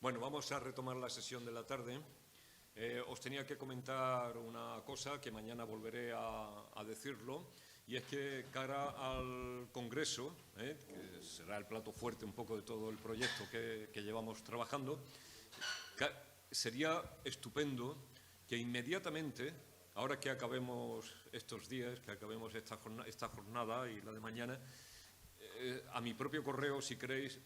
Bueno, vamos a retomar la sesión de la tarde. Os tenía que comentar una cosa que mañana volveré a decirlo, y es que cara al Congreso, que será el plato fuerte un poco de todo el proyecto que llevamos trabajando, sería estupendo que inmediatamente, ahora que acabemos estos días, que acabemos esta jornada y la de mañana, a mi propio correo, si queréis,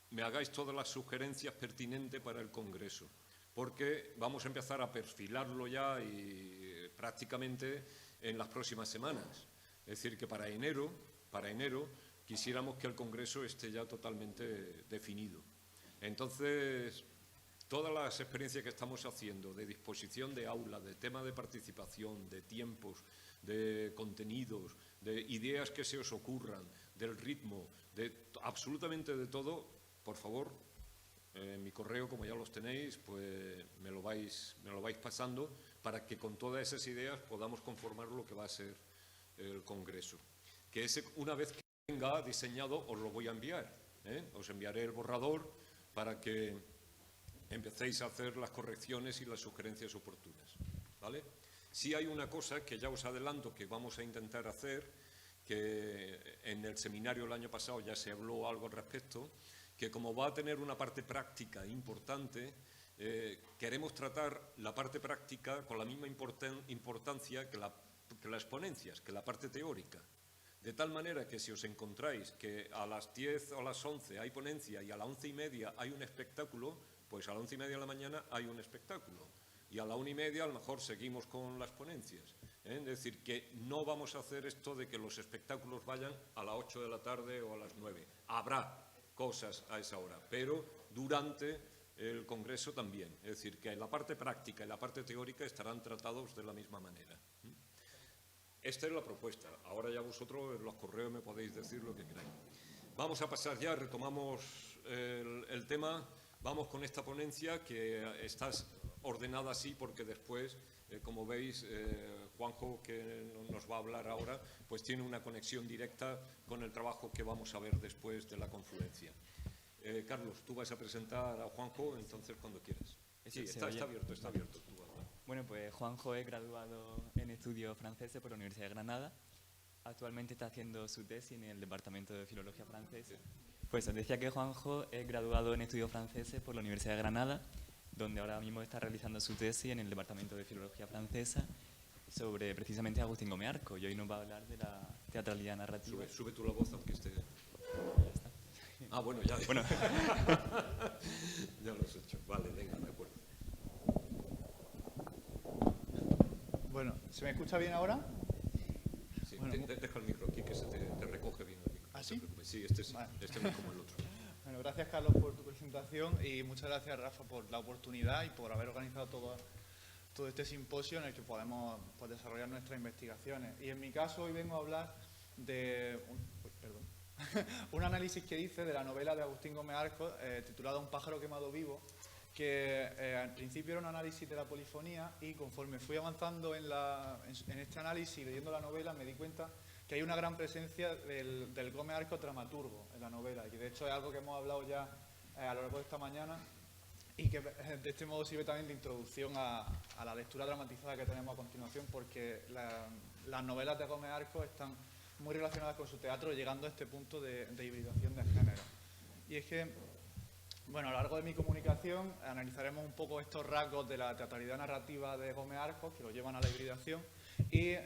me hagáis todas las sugerencias pertinentes para el Congreso, porque vamos a empezar a perfilarlo ya y prácticamente en las próximas semanas. Es decir, que para enero quisiéramos que el Congreso esté ya totalmente definido. Entonces, todas las experiencias que estamos haciendo de disposición de aula, de tema de participación, de tiempos, de contenidos, de ideas que se os ocurran, del ritmo, de absolutamente de todo, por favor, en mi correo, como ya los tenéis, pues me lo vais pasando para que con todas esas ideas podamos conformar lo que va a ser el Congreso. Que una vez que venga diseñado, os lo voy a enviar. Os enviaré el borrador para que empecéis a hacer las correcciones y las sugerencias oportunas, ¿vale? Sí hay una cosa que ya os adelanto que vamos a intentar hacer, que en el seminario el año pasado ya se habló algo al respecto, que como va a tener una parte práctica importante, queremos tratar la parte práctica con la misma importancia que las ponencias, que la parte teórica. De tal manera que si os encontráis que a las 10 o a las 11 hay ponencia y a las 11:30 hay un espectáculo, pues a las 11:30 de la mañana hay un espectáculo. Y a la 1:30 a lo mejor seguimos con las ponencias. Es decir, que no vamos a hacer esto de que los espectáculos vayan a las 8 de la tarde o a las 9. Habrá cosas a esa hora, pero durante el Congreso también. Es decir, que la parte práctica y la parte teórica estarán tratados de la misma manera. Esta es la propuesta. Ahora ya vosotros en los correos me podéis decir lo que queráis. Vamos a pasar ya, retomamos el tema. Vamos con esta ponencia que está ordenada así porque después, como veis, Juanjo, que nos va a hablar ahora, pues tiene una conexión directa con el trabajo que vamos a ver después de la confluencia. Carlos, tú vas a presentar a Juanjo, entonces cuando quieras. Sí, está abierto, está abierto. Tú vas a hablar. Bueno, pues Juanjo es graduado en estudios franceses por la Universidad de Granada. Actualmente está haciendo su tesis en el Departamento de Filología Francesa. Pues os decía que Juanjo es graduado en estudios franceses por la Universidad de Granada, donde ahora mismo está realizando su tesis en el Departamento de Filología Francesa sobre precisamente Agustín Gómez Arco, y hoy nos va a hablar de la teatralidad narrativa. Sube tú la voz aunque esté... Ya está. Ah, bueno, ya. Bueno. Ya lo has hecho. Vale, venga, de acuerdo. Bueno, ¿se me escucha bien ahora? Sí, bueno, deja el micro aquí que se te recoge bien el micro. ¿Ah, sí? Sí, este sí. Vale. Este no es como el otro. Bueno, gracias Carlos por tu presentación y muchas gracias Rafa por la oportunidad y por haber organizado todo este simposio en el que podemos desarrollar nuestras investigaciones. Y en mi caso hoy vengo a hablar de un análisis que hice de la novela de Agustín Gómez Arco titulada Un pájaro quemado vivo, que al principio era un análisis de la polifonía y conforme fui avanzando en este análisis y leyendo la novela me di cuenta que hay una gran presencia del Gómez Arco dramaturgo en la novela, y de hecho es algo que hemos hablado ya a lo largo de esta mañana y que de este modo sirve también de introducción a la lectura dramatizada que tenemos a continuación, porque las novelas de Gómez Arco están muy relacionadas con su teatro, llegando a este punto de hibridación de género. Y es que, bueno, a lo largo de mi comunicación analizaremos un poco estos rasgos de la teatralidad narrativa de Gómez Arco que lo llevan a la hibridación, y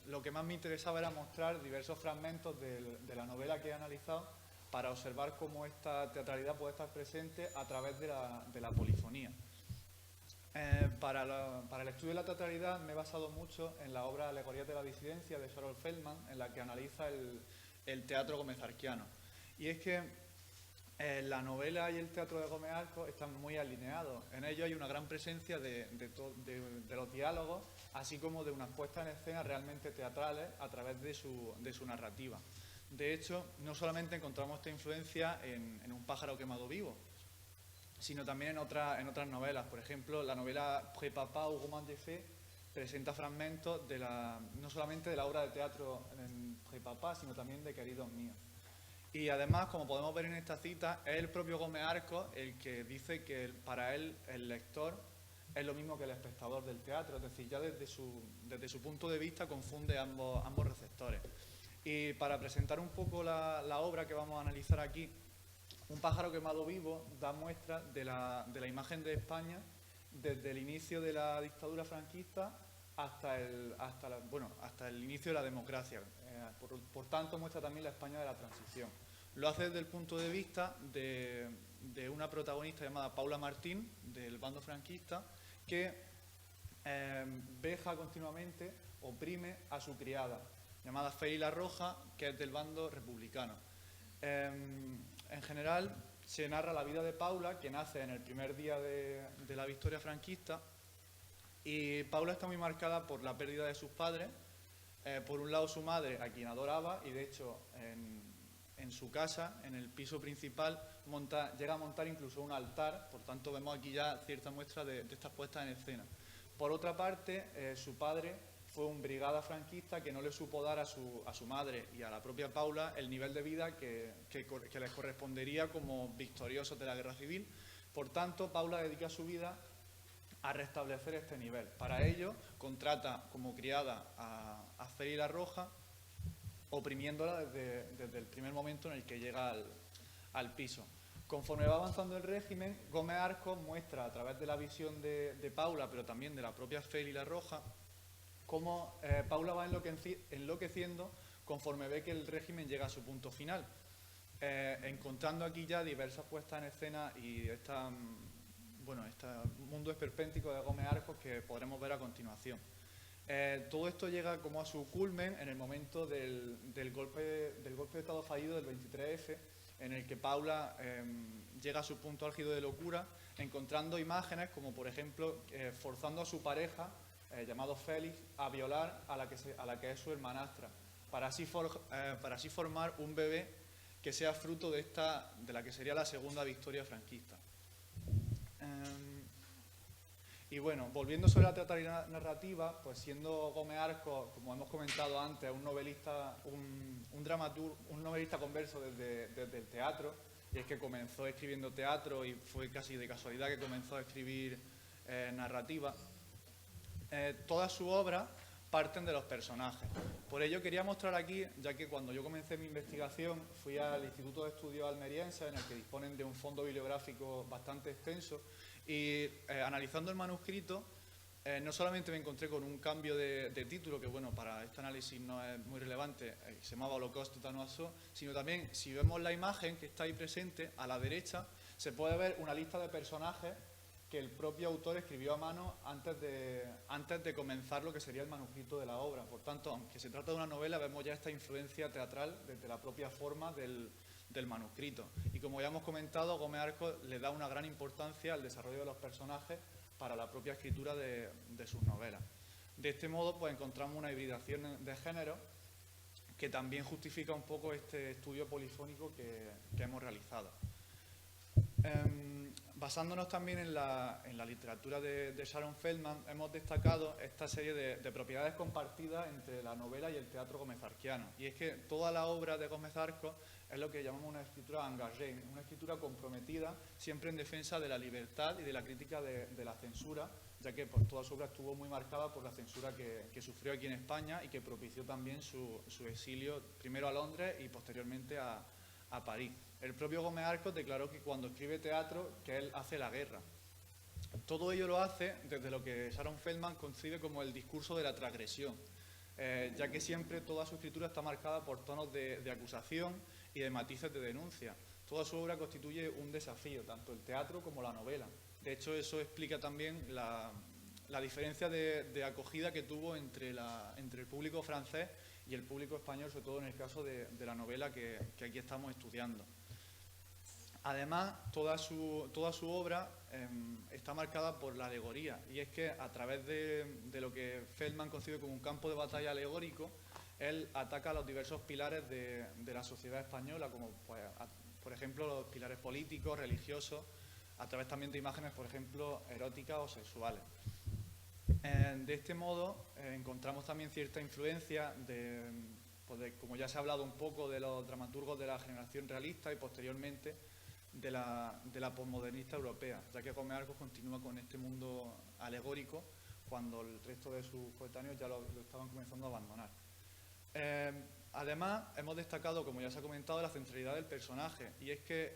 lo que más me interesaba era mostrar diversos fragmentos de la novela que he analizado para observar cómo esta teatralidad puede estar presente a través de la polifonía. Para el estudio de la teatralidad me he basado mucho en la obra Alegorías de la disidencia de Harold Feldman, en la que analiza el teatro gomezarquiano. Y es que la novela y el teatro de Gómez Arco están muy alineados. En ello hay una gran presencia de los diálogos, así como de unas puestas en escena realmente teatrales a través de su narrativa. De hecho, no solamente encontramos esta influencia en Un pájaro quemado vivo, sino también en otras novelas. Por ejemplo, la novela Pré-Papa o Roman de Fées presenta fragmentos no solamente de la obra de teatro en Pré-Papa, sino también de Queridos míos. Y además, como podemos ver en esta cita, es el propio Gómez Arcos el que dice que para él el lector es lo mismo que el espectador del teatro, es decir, ya desde su punto de vista confunde ambos receptores. Y para presentar un poco la obra que vamos a analizar aquí, Un pájaro quemado vivo da muestra de la imagen de España desde el inicio de la dictadura franquista hasta el inicio de la democracia. Por tanto, muestra también la España de la transición. Lo hace desde el punto de vista de una protagonista llamada Paula Martín, del bando franquista, que veja continuamente, oprime a su criada, llamada Feli la Roja, que es del bando republicano. En general, se narra la vida de Paula, que nace en el primer día de la victoria franquista, y Paula está muy marcada por la pérdida de sus padres. Por un lado, su madre, a quien adoraba, y de hecho en su casa, en el piso principal, llega a montar incluso un altar. Por tanto, vemos aquí ya cierta muestra de estas puestas en escena. Por otra parte, su padre fue un brigada franquista que no le supo dar a su madre y a la propia Paula el nivel de vida que les correspondería como victoriosos de la guerra civil. Por tanto, Paula dedica su vida a restablecer este nivel. Para ello, contrata como criada a Feli la Roja, oprimiéndola desde el primer momento en el que llega al piso. Conforme va avanzando el régimen, Gómez Arcos muestra a través de la visión de Paula, pero también de la propia Feli la Roja, cómo Paula va enloqueciendo conforme ve que el régimen llega a su punto final, encontrando aquí ya diversas puestas en escena y este mundo esperpéntico de Gómez Arcos que podremos ver a continuación. Todo esto llega como a su culmen en el momento del golpe de Estado fallido del 23F, en el que Paula llega a su punto álgido de locura, encontrando imágenes como, por ejemplo, forzando a su pareja, llamado Félix, a violar a la que es su hermanastra, para así formar un bebé que sea fruto de la que sería la segunda victoria franquista. Y bueno, volviendo sobre la teatralidad narrativa, pues siendo Gómez Arcos, como hemos comentado antes, un novelista, un novelista converso desde el teatro, y es que comenzó escribiendo teatro y fue casi de casualidad que comenzó a escribir narrativa. Todas sus obras parten de los personajes. Por ello quería mostrar aquí, ya que cuando yo comencé mi investigación fui al Instituto de Estudios Almerienses, en el que disponen de un fondo bibliográfico bastante extenso, y analizando el manuscrito, no solamente me encontré con un cambio de título, que bueno, para este análisis no es muy relevante, se llamaba Holocausto Tanoaso, sino también, si vemos la imagen que está ahí presente, a la derecha, se puede ver una lista de personajes que el propio autor escribió a mano antes de comenzar lo que sería el manuscrito de la obra. Por tanto, aunque se trata de una novela, vemos ya esta influencia teatral desde la propia forma del manuscrito. Y como ya hemos comentado, Gómez Arcos le da una gran importancia al desarrollo de los personajes para la propia escritura de sus novelas. De este modo, pues encontramos una hibridación de género que también justifica un poco este estudio polifónico que hemos realizado. Basándonos también en la literatura de Sharon Feldman, hemos destacado esta serie de propiedades compartidas entre la novela y el teatro gomezarquiano. Y es que toda la obra de Gómez Arcos es lo que llamamos una escritura engagée, una escritura comprometida, siempre en defensa de la libertad y de la crítica de la censura, ya que pues, toda su obra estuvo muy marcada por la censura que sufrió aquí en España y que propició también su exilio primero a Londres y posteriormente a París. El propio Gómez Arcos declaró que cuando escribe teatro, que él hace la guerra. Todo ello lo hace desde lo que Sharon Feldman concibe como el discurso de la transgresión, ya que siempre toda su escritura está marcada por tonos de acusación y de matices de denuncia. Toda su obra constituye un desafío, tanto el teatro como la novela. De hecho, eso explica también la diferencia de acogida que tuvo entre el público francés y el público español, sobre todo en el caso de la novela que aquí estamos estudiando. Además, toda su obra está marcada por la alegoría, y es que a través de lo que Feldman concibe como un campo de batalla alegórico, él ataca los diversos pilares de la sociedad española, como pues, por ejemplo los pilares políticos, religiosos, a través también de imágenes, por ejemplo, eróticas o sexuales. De este modo encontramos también cierta influencia como ya se ha hablado un poco de los dramaturgos de la generación realista y posteriormente de la posmodernista europea, ya que Gómez Arcos continúa con este mundo alegórico cuando el resto de sus coetáneos ya lo estaban comenzando a abandonar. Además, hemos destacado, como ya se ha comentado, la centralidad del personaje, y es que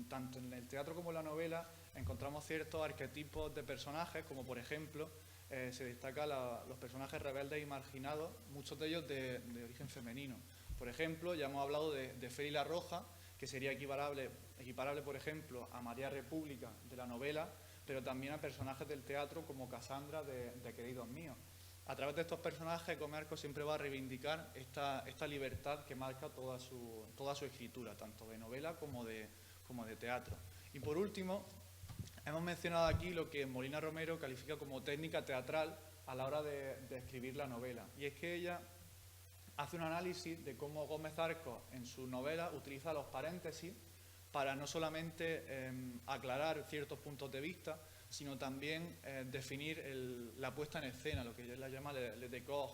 tanto en el teatro como en la novela encontramos ciertos arquetipos de personajes, como por ejemplo se destacan los personajes rebeldes y marginados, muchos de ellos de origen femenino. Por ejemplo, ya hemos hablado de Feli la Roja, que sería equiparable, por ejemplo, a María República de la novela, pero también a personajes del teatro como Casandra de Queridos Míos. A través de estos personajes, Gómez Arcos siempre va a reivindicar esta libertad que marca toda su escritura, tanto de novela como de teatro. Y por último, hemos mencionado aquí lo que Molina Romero califica como técnica teatral a la hora de escribir la novela. Y es que ella hace un análisis de cómo Gómez Arcos en su novela utiliza los paréntesis para no solamente aclarar ciertos puntos de vista, sino también definir la puesta en escena, lo que ella llama le décor.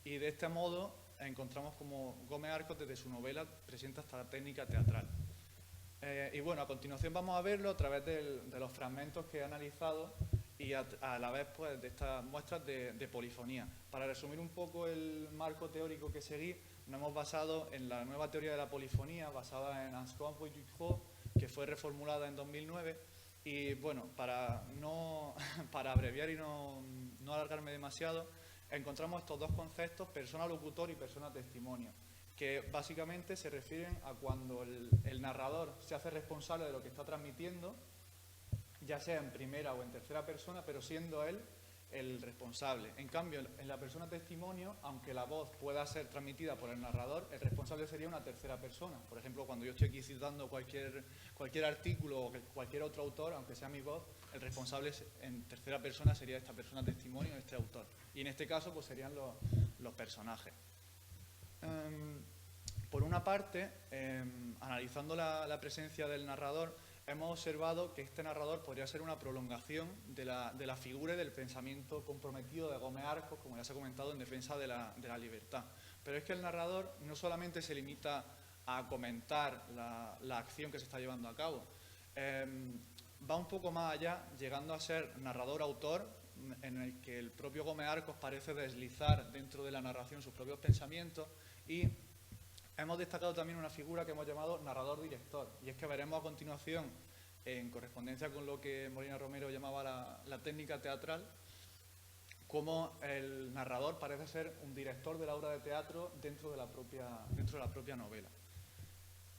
Y de este modo encontramos como Gómez Arcos desde su novela presenta esta técnica teatral. Y bueno, a continuación vamos a verlo a través de los fragmentos que he analizado y a la vez pues, de estas muestras de polifonía. Para resumir un poco el marco teórico que seguí, nos hemos basado en la nueva teoría de la polifonía, basada en Anscombe y Ducrot, que fue reformulada en 2009. Y bueno, para abreviar y no alargarme demasiado, encontramos estos dos conceptos, persona locutor y persona testimonio, que básicamente se refieren a cuando el narrador se hace responsable de lo que está transmitiendo, ya sea en primera o en tercera persona, pero siendo él el responsable. En cambio, en la persona testimonio, aunque la voz pueda ser transmitida por el narrador, el responsable sería una tercera persona. Por ejemplo, cuando yo estoy aquí citando cualquier artículo o cualquier otro autor, aunque sea mi voz, el responsable en tercera persona sería esta persona testimonio, este autor. Y en este caso, pues serían los personajes. Por una parte, analizando la presencia del narrador, hemos observado que este narrador podría ser una prolongación de la figura y del pensamiento comprometido de Gómez Arcos, como ya se ha comentado, en defensa de la libertad. Pero es que el narrador no solamente se limita a comentar la acción que se está llevando a cabo, va un poco más allá, llegando a ser narrador-autor, en el que el propio Gómez Arcos parece deslizar dentro de la narración sus propios pensamientos, y hemos destacado también una figura que hemos llamado narrador-director, y es que veremos a continuación, en correspondencia con lo que Molina Romero llamaba la técnica teatral, cómo el narrador parece ser un director de la obra de teatro dentro de la propia novela.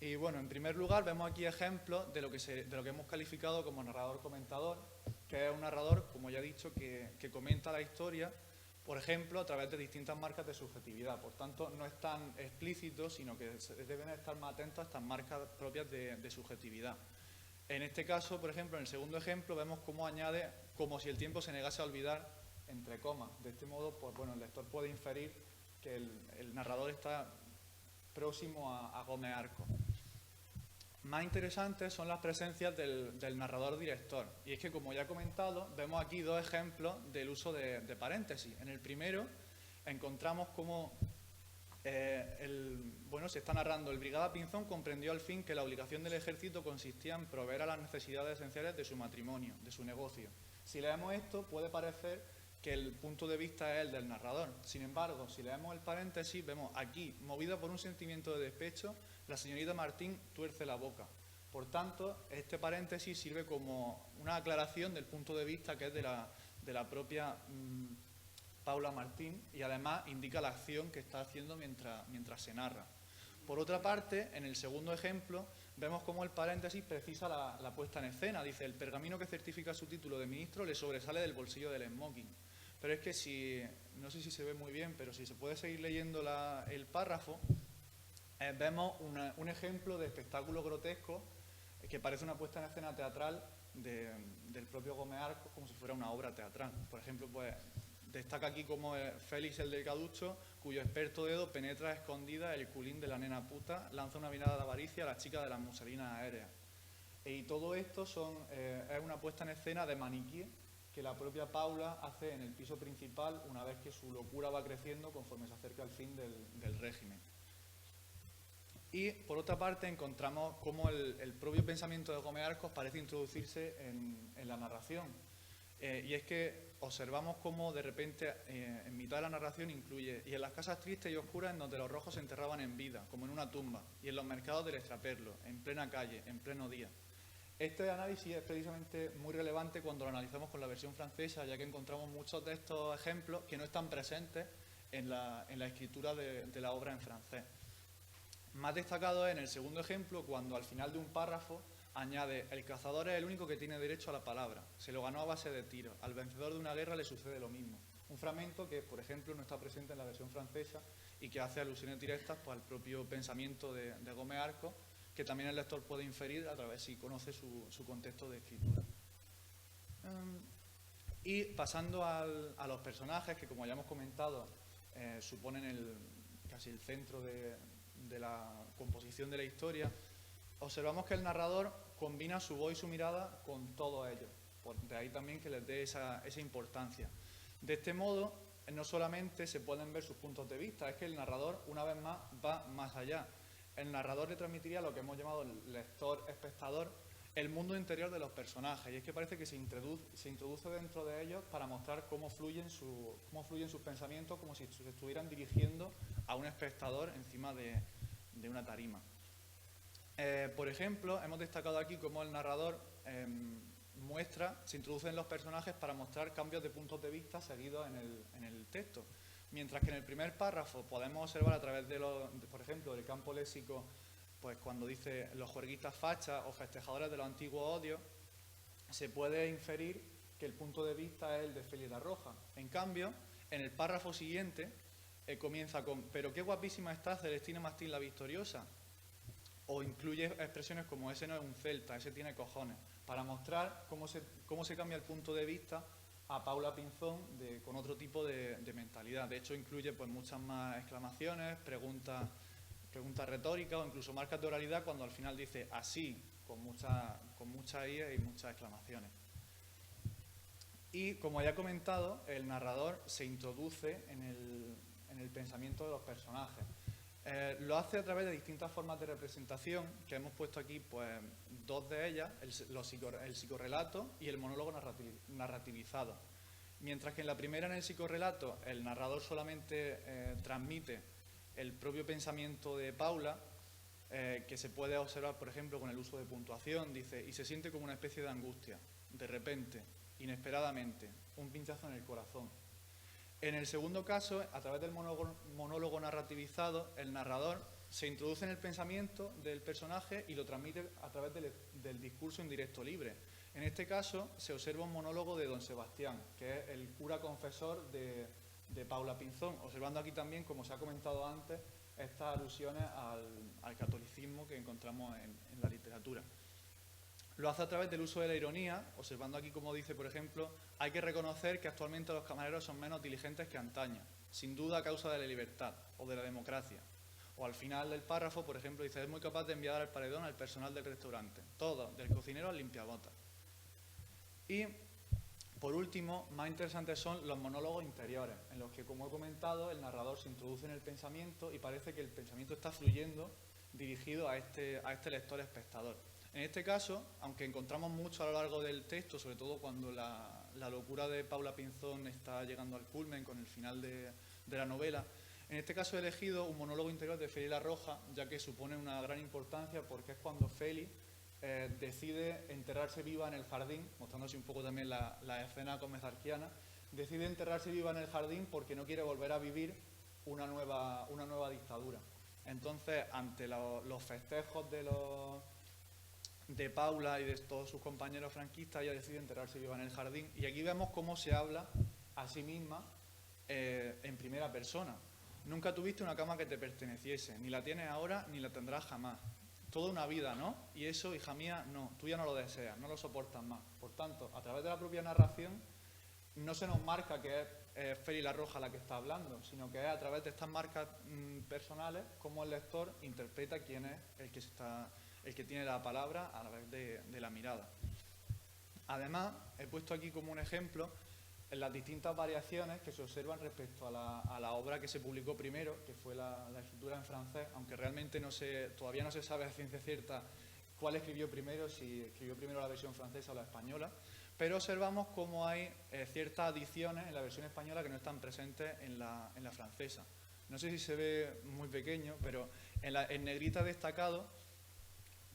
Y bueno, en primer lugar vemos aquí ejemplos de lo que hemos calificado como narrador-comentador, que es un narrador, como ya he dicho, que comenta la historia, por ejemplo, a través de distintas marcas de subjetividad. Por tanto, no es tan explícito, sino que deben estar más atentos a estas marcas propias de subjetividad. En este caso, por ejemplo, en el segundo ejemplo, vemos cómo añade como si el tiempo se negase a olvidar, entre comas. De este modo, pues bueno, el lector puede inferir que el narrador está próximo a Gómez Arcos. Más interesantes son las presencias del narrador-director. Y es que, como ya he comentado, vemos aquí dos ejemplos del uso de paréntesis. En el primero encontramos cómo se está narrando: el Brigada Pinzón comprendió al fin que la obligación del ejército consistía en proveer a las necesidades esenciales de su matrimonio, de su negocio. Si leemos esto, puede parecer que el punto de vista es el del narrador. Sin embargo, si leemos el paréntesis, vemos aquí, movida por un sentimiento de despecho, la señorita Martín tuerce la boca. Por tanto, este paréntesis sirve como una aclaración del punto de vista que es de la propia Paula Martín, y además indica la acción que está haciendo mientras se narra. Por otra parte, en el segundo ejemplo, vemos cómo el paréntesis precisa la puesta en escena. Dice: el pergamino que certifica su título de ministro le sobresale del bolsillo del smoking. Pero es que no sé si se ve muy bien, pero si se puede seguir leyendo el párrafo, vemos un ejemplo de espectáculo grotesco que parece una puesta en escena teatral del propio Gómez Arcos, como si fuera una obra teatral. Por ejemplo, pues destaca aquí como Félix el del Caducho, cuyo experto dedo penetra a escondida el culín de la nena puta, lanza una mirada de avaricia a la chica de las muselinas aéreas. Y todo esto es una puesta en escena de maniquí que la propia Paula hace en el piso principal una vez que su locura va creciendo conforme se acerca al fin del régimen. Y por otra parte encontramos cómo el propio pensamiento de Gómez Arcos parece introducirse en la narración. Y es que observamos cómo de repente en mitad de la narración incluye y en las casas tristes y oscuras en donde los rojos se enterraban en vida, como en una tumba, y en los mercados del extraperlo, en plena calle, en pleno día. Este análisis es precisamente muy relevante cuando lo analizamos con la versión francesa, ya que encontramos muchos de estos ejemplos que no están presentes en la escritura de la obra en francés. Más destacado es en el segundo ejemplo, cuando al final de un párrafo añade: el cazador es el único que tiene derecho a la palabra, se lo ganó a base de tiros, al vencedor de una guerra le sucede lo mismo. Un fragmento que, por ejemplo, no está presente en la versión francesa y que hace alusiones directas pues, al propio pensamiento de Gómez Arcos, que también el lector puede inferir a través si conoce su contexto de escritura. Y pasando a los personajes, que como ya hemos comentado, suponen casi el centro de la composición de la historia, observamos que el narrador combina su voz y su mirada con todo ello. De ahí también que les dé esa importancia. De este modo, no solamente se pueden ver sus puntos de vista, es que el narrador, una vez más, va más allá. El narrador le transmitiría lo que hemos llamado el lector-espectador, el mundo interior de los personajes. Y es que parece que se introduce dentro de ellos para mostrar cómo fluyen sus pensamientos, como si se estuvieran dirigiendo a un espectador encima de una tarima. Por ejemplo, hemos destacado aquí cómo el narrador se introduce en los personajes para mostrar cambios de puntos de vista seguidos en el texto. Mientras que en el primer párrafo podemos observar a través por ejemplo, del campo léxico, pues cuando dice los juerguistas fachas o festejadores de los antiguos odios, se puede inferir que el punto de vista es el de Félix La Roja. En cambio, en el párrafo siguiente comienza con: pero qué guapísima está Celestina Mastín la Victoriosa. O incluye expresiones como: ese no es un celta, ese tiene cojones, para mostrar cómo se cambia el punto de vista a Paula Pinzón con otro tipo de mentalidad. De hecho, incluye pues muchas más exclamaciones, preguntas retóricas o incluso marcas de oralidad cuando al final dice así, con muchas íes y muchas exclamaciones. Y como ya he comentado, el narrador se introduce en el pensamiento de los personajes. Lo hace a través de distintas formas de representación, que hemos puesto aquí pues dos de ellas, el psicorrelato y el monólogo narrativizado. Mientras que en la primera, en el psicorrelato, el narrador solamente transmite el propio pensamiento de Paula, que se puede observar, por ejemplo, con el uso de puntuación. Dice: y se siente como una especie de angustia, de repente, inesperadamente, un pinchazo en el corazón. En el segundo caso, a través del monólogo narrativizado, el narrador se introduce en el pensamiento del personaje y lo transmite a través del discurso indirecto libre. En este caso, se observa un monólogo de don Sebastián, que es el cura confesor de Paula Pinzón, observando aquí también, como se ha comentado antes, estas alusiones al catolicismo que encontramos en la literatura. Lo hace a través del uso de la ironía, observando aquí como dice, por ejemplo: hay que reconocer que actualmente los camareros son menos diligentes que antaño, sin duda a causa de la libertad o de la democracia. O al final del párrafo, por ejemplo, dice: es muy capaz de enviar al paredón al personal del restaurante, todo, del cocinero al limpiabotas. Y, por último, más interesantes son los monólogos interiores, en los que, como he comentado, el narrador se introduce en el pensamiento y parece que el pensamiento está fluyendo dirigido a este lector espectador. En este caso, aunque encontramos mucho a lo largo del texto, sobre todo cuando la locura de Paula Pinzón está llegando al culmen con el final de la novela, en este caso he elegido un monólogo interior de Félix La Roja, ya que supone una gran importancia porque es cuando Félix decide enterrarse viva en el jardín, mostrándose un poco también la escena comezarquiana, decide enterrarse viva en el jardín porque no quiere volver a vivir una nueva dictadura. Entonces, ante los festejos de Paula y de todos sus compañeros franquistas, ella decide enterrarse viva en el jardín. Y aquí vemos cómo se habla a sí misma en primera persona. Nunca tuviste una cama que te perteneciese, ni la tienes ahora ni la tendrás jamás. Toda una vida, ¿no? Y eso, hija mía, no, tú ya no lo deseas, no lo soportas más. Por tanto, a través de la propia narración, no se nos marca que es Félix La Roja la que está hablando, sino que es a través de estas marcas personales cómo el lector interpreta quién es el que tiene la palabra a través de la mirada. Además, he puesto aquí como un ejemplo en las distintas variaciones que se observan respecto a la obra que se publicó primero, que fue la escritura en francés, aunque realmente todavía no se sabe a ciencia cierta cuál escribió primero, si escribió primero la versión francesa o la española, pero observamos cómo hay ciertas adiciones en la versión española que no están presentes en la francesa. No sé si se ve muy pequeño, pero en negrita destacado,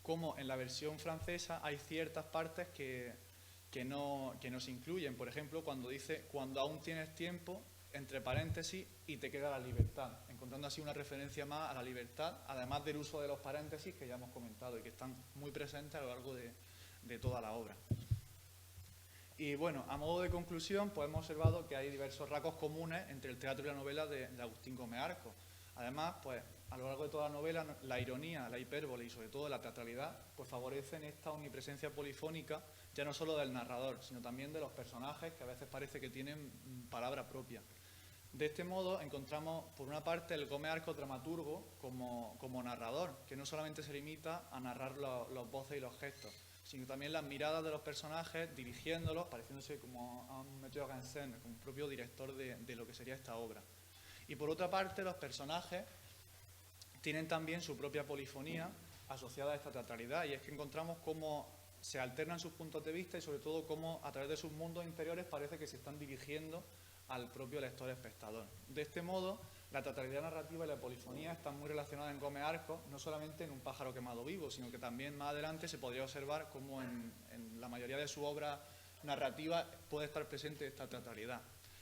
como en la versión francesa hay ciertas partes que no se incluyen. Por ejemplo, cuando dice, cuando aún tienes tiempo, entre paréntesis, y te queda la libertad, encontrando así una referencia más a la libertad, además del uso de los paréntesis que ya hemos comentado y que están muy presentes a lo largo de toda la obra. Y bueno, a modo de conclusión, pues hemos observado que hay diversos rasgos comunes entre el teatro y la novela de Agustín Gómez Arcos. Además, pues a lo largo de toda la novela, la ironía, la hipérbole y sobre todo la teatralidad, pues favorecen esta omnipresencia polifónica, ya no solo del narrador, sino también de los personajes, que a veces parece que tienen palabra propia. De este modo encontramos, por una parte, el Gómez Arcos dramaturgo como narrador, que no solamente se limita a narrar los voces y los gestos, sino también las miradas de los personajes, dirigiéndolos, pareciéndose como a un metteur en scène, como un propio director de lo que sería esta obra. Y por otra parte, los personajes tienen también su propia polifonía asociada a esta teatralidad, y es que encontramos cómo se alternan sus puntos de vista y sobre todo cómo a través de sus mundos interiores parece que se están dirigiendo al propio lector espectador. De este modo, la teatralidad narrativa y la polifonía están muy relacionadas en Gómez Arcos, no solamente en Un pájaro quemado vivo, sino que también más adelante se podría observar cómo en la mayoría de su obra narrativa puede estar presente esta teatralidad.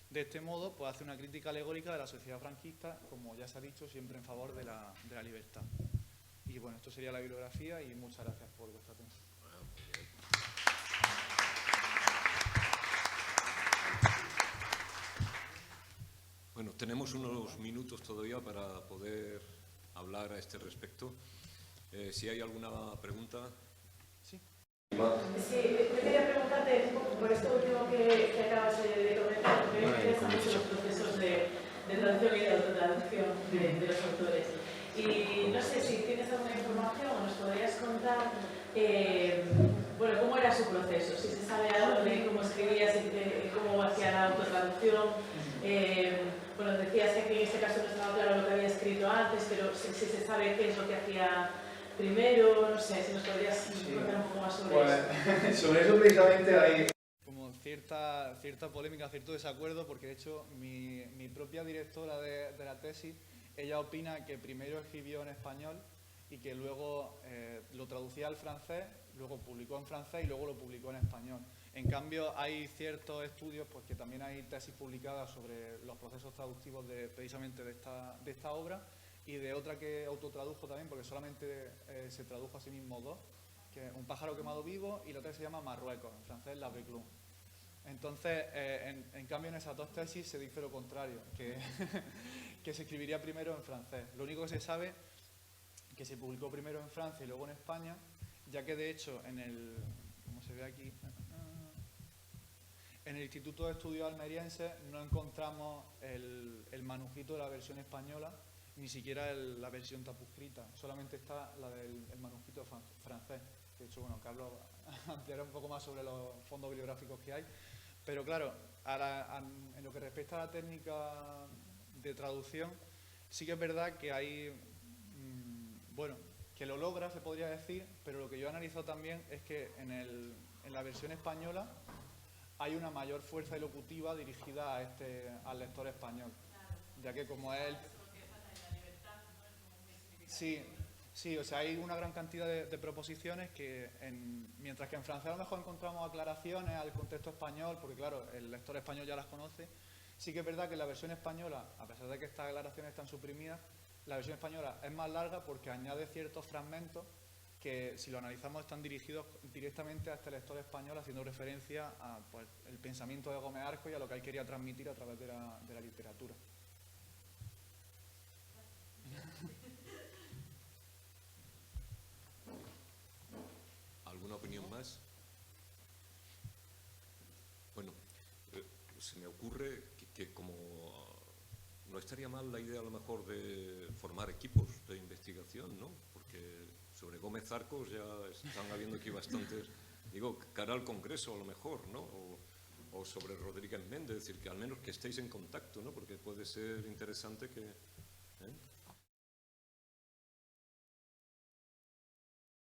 De este modo, pues hace una crítica alegórica de la sociedad franquista, como ya se ha dicho, siempre en favor de la libertad. Y bueno, esto sería la bibliografía y muchas gracias por vuestra atención. Bueno, tenemos unos minutos todavía para poder hablar a este respecto. Si hay alguna pregunta. Sí. Sí, yo quería preguntarte un poco por esto último que acabas de comentar, porque me interesan mucho los procesos de traducción y de autotraducción de los autores. Y no sé si tienes alguna información o nos podrías contar bueno, cómo era su proceso, si se sabe algo de cómo escribías y cómo hacía la autotraducción. Bueno, decías que aquí en este caso no estaba claro lo que había escrito antes, pero si se sabe qué es lo que hacía primero, no sé, si nos podrías contar un poco más sobre eso. Sobre eso precisamente hay como cierta polémica, cierto desacuerdo, porque de hecho mi propia directora de la tesis, ella opina que primero escribió en español y que luego lo traducía al francés, luego publicó en francés y luego lo publicó en español. En cambio, hay ciertos estudios, pues que también hay tesis publicadas sobre los procesos traductivos precisamente de esta obra, y de otra que autotradujo también, porque solamente se tradujo a sí mismo dos, que es Un pájaro quemado vivo, y la otra se llama Marruecos, en francés La Briclum. Entonces, en cambio, en esas dos tesis se dice lo contrario, que se escribiría primero en francés. Lo único que se sabe es que se publicó primero en Francia y luego en España, ya que de hecho como se ve aquí, en el Instituto de Estudios Almerienses no encontramos el manuscrito de la versión española, ni siquiera la versión tapuscrita, solamente está la del manuscrito francés. De hecho, bueno, Carlos ampliará un poco más sobre los fondos bibliográficos que hay, pero claro, en lo que respecta a la técnica de traducción, sí que es verdad que hay, bueno, que lo logra, se podría decir, pero lo que yo he analizado también es que en la versión española hay una mayor fuerza elocutiva dirigida al lector español, ya que como es Sí, o sea, hay una gran cantidad de proposiciones que, mientras que en francés a lo mejor encontramos aclaraciones al contexto español, porque claro, el lector español ya las conoce, sí que es verdad que en la versión española, a pesar de que estas aclaraciones están suprimidas, la versión española es más larga porque añade ciertos fragmentos que, si lo analizamos, están dirigidos directamente a este lector español, haciendo referencia a pues, el pensamiento de Gómez Arcos y a lo que él quería transmitir a través de la literatura. ¿Alguna opinión más? Bueno, se me ocurre que como no estaría mal la idea a lo mejor de formar equipos de investigación, ¿no? Porque sobre Gómez Arcos ya están habiendo aquí bastantes, digo, cara al Congreso a lo mejor, ¿no? o sobre Rodríguez Méndez, es decir, que al menos que estéis en contacto, ¿no? Porque puede ser interesante que...